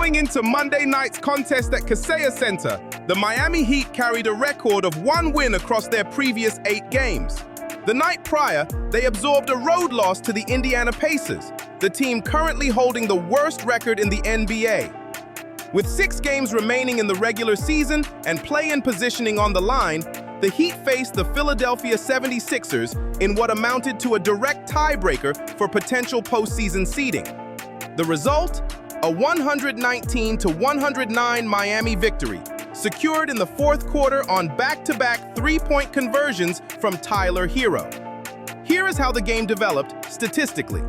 Going into Monday night's contest at Kaseya Center, the Miami Heat carried a record of 1 win across their previous 8 games. The night prior, they absorbed a road loss to the Indiana Pacers, the team currently holding the worst record in the NBA. With 6 games remaining in the regular season and play-in positioning on the line, the Heat faced the Philadelphia 76ers in what amounted to a direct tiebreaker for potential postseason seeding. The result? A 119-109 Miami victory, secured in the fourth quarter on back-to-back three-point conversions from Tyler Herro. Here is how the game developed statistically.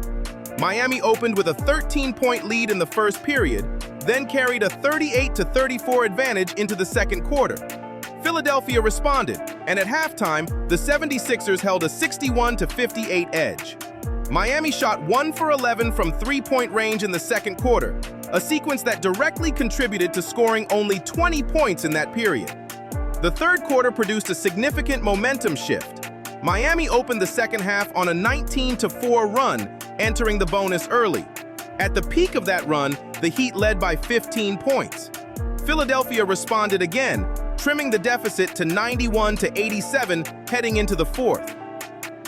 Miami opened with a 13-point lead in the first period, then carried a 38-34 advantage into the second quarter. Philadelphia responded, and at halftime, the 76ers held a 61-58 edge. Miami shot 1 for 11 from three-point range in the second quarter, a sequence that directly contributed to scoring only 20 points in that period. The third quarter produced a significant momentum shift. Miami opened the second half on a 19-4 run, entering the bonus early. At the peak of that run, the Heat led by 15 points. Philadelphia responded again, trimming the deficit to 91-87 heading into the fourth.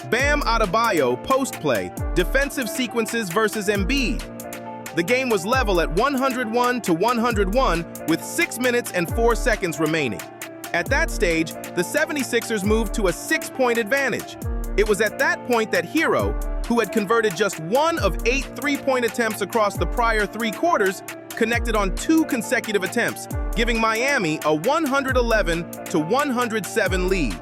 Bam Adebayo post-play, defensive sequences versus Embiid. The game was level at 101-101 with 6 minutes and 4 seconds remaining. At that stage, the 76ers moved to a 6-point advantage. It was at that point that Herro, who had converted just 1 of 8 three-point attempts across the prior 3 quarters, connected on 2 consecutive attempts, giving Miami a 111-107 lead.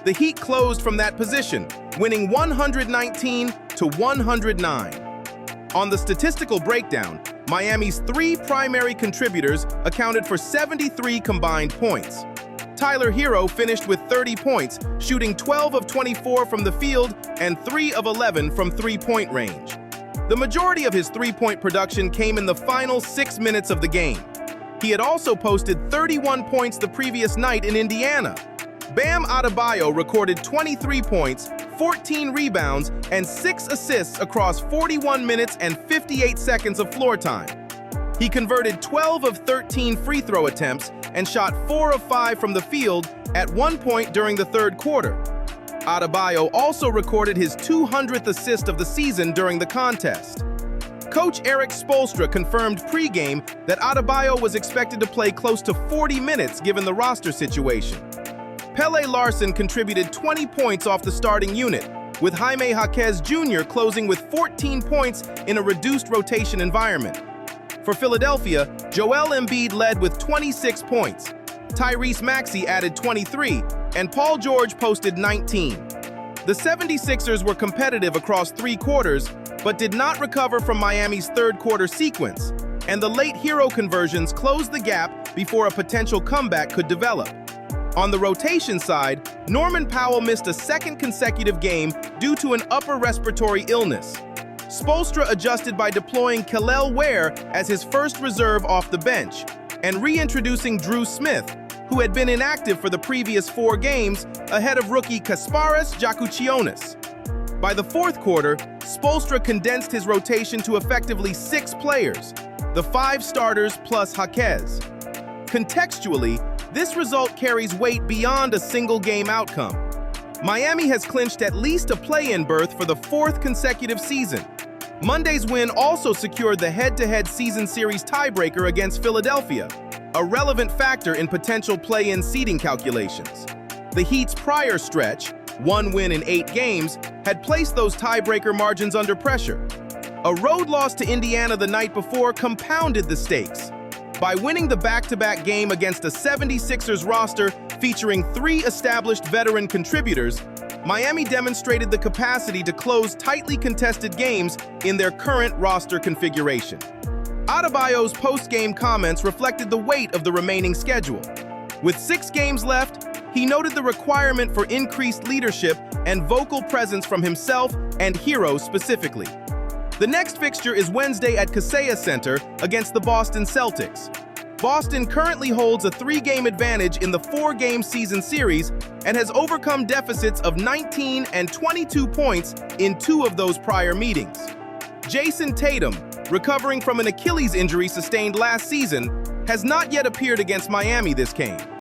The Heat closed from that position, winning 119-109. On the statistical breakdown, Miami's 3 primary contributors accounted for 73 combined points. Tyler Herro finished with 30 points, shooting 12 of 24 from the field and 3 of 11 from three-point range. The majority of his three-point production came in the final 6 minutes of the game. He had also posted 31 points the previous night in Indiana. Bam Adebayo recorded 23 points, 14 rebounds, and 6 assists across 41 minutes and 58 seconds of floor time. He converted 12 of 13 free throw attempts and shot 4 of 5 from the field at one point during the third quarter. Adebayo also recorded his 200th assist of the season during the contest. Coach Erik Spoelstra confirmed pregame that Adebayo was expected to play close to 40 minutes given the roster situation. Pele Larson contributed 20 points off the starting unit, with Jaime Jaquez Jr. closing with 14 points in a reduced rotation environment. For Philadelphia, Joel Embiid led with 26 points. Tyrese Maxey added 23, and Paul George posted 19. The 76ers were competitive across 3 quarters, but did not recover from Miami's third quarter sequence, and the late Herro conversions closed the gap before a potential comeback could develop. On the rotation side, Norman Powell missed a second consecutive game due to an upper respiratory illness. Spoelstra adjusted by deploying Kel'el Ware as his first reserve off the bench and reintroducing Drew Smith, who had been inactive for the previous 4 games ahead of rookie Kasparas Jakučionis. By the fourth quarter, Spoelstra condensed his rotation to effectively 6 players, the 5 starters plus Jaquez. Contextually, this result carries weight beyond a single game outcome. Miami has clinched at least a play-in berth for the 4th consecutive season. Monday's win also secured the head-to-head season series tiebreaker against Philadelphia, a relevant factor in potential play-in seeding calculations. The Heat's prior stretch, 1 win in 8 games, had placed those tiebreaker margins under pressure. A road loss to Indiana the night before compounded the stakes. By winning the back-to-back game against a 76ers roster featuring 3 established veteran contributors, Miami demonstrated the capacity to close tightly contested games in their current roster configuration. Adebayo's post-game comments reflected the weight of the remaining schedule. With 6 games left, he noted the requirement for increased leadership and vocal presence from himself and Herro specifically. The next fixture is Wednesday at Kaseya Center against the Boston Celtics. Boston currently holds a 3-game advantage in the 4-game season series and has overcome deficits of 19 and 22 points in 2 of those prior meetings. Jason Tatum, recovering from an Achilles injury sustained last season, has not yet appeared against Miami this game.